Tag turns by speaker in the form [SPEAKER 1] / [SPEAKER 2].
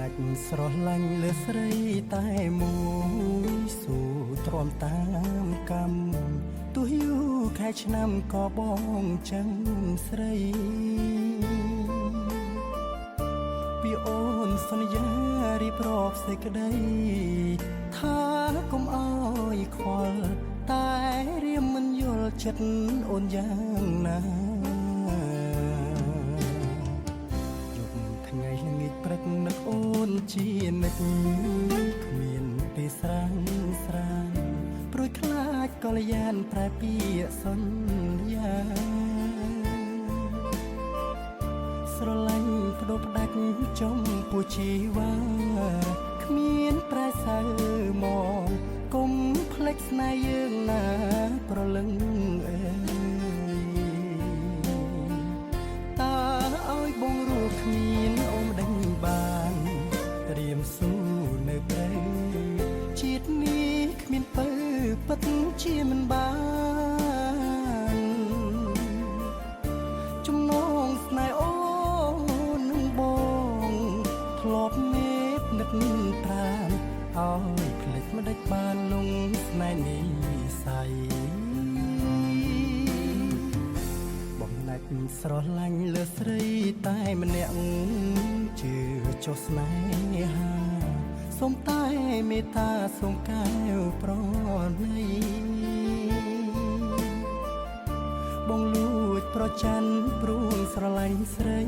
[SPEAKER 1] ដាច់ស្រឡាញ់លើស្រីតែមួយស៊ូទ្រាំតាមកម្មទោះយូរខែឆ្នាំក៏បងចឹងស្រីពីអូនសន្យារៀបរាប់សេចក្តីថាកុំអើយខ្វល់តែរៀមមិនយល់ចិត្តអូនយ៉ាងណាថ្ងៃល្ងាចព្រឹកនឹកអូនជានិច្ចគ្មានពេលស្រាំងស្រានព្រួយខ្លាចកលយានប្រែពាក្យសន្យាស្រឡាញ់បដូរផ្ដាច់ចំពោះជីវ៉ាគ្មានប្រែសើមកកុំភ្លេចស្នេហ៍យើងណាប្រលឹងអើយតើឲ្យបងរស់គ្មានអូនដេញបានត្រៀមស៊ូនៅព្រៃជាតិនេះគ្មានពើពិតជាមិនបានចំណងស្នេហ៍អូននឹងបងធ្លាប់មេតនឹកប្រានឲ្យភ្លេចមិនដាច់បានលងស្នេហ៍នេះស័យបំណាច់ស្រឡាញ់លើស្រីតែម្នាក់ជឿចុះស្នេហាសូមតែមេត្តាសូមកែវប្រណីបងលួចប្រច័ណ្ឌព្រួងស្រឡាញ់ស្រី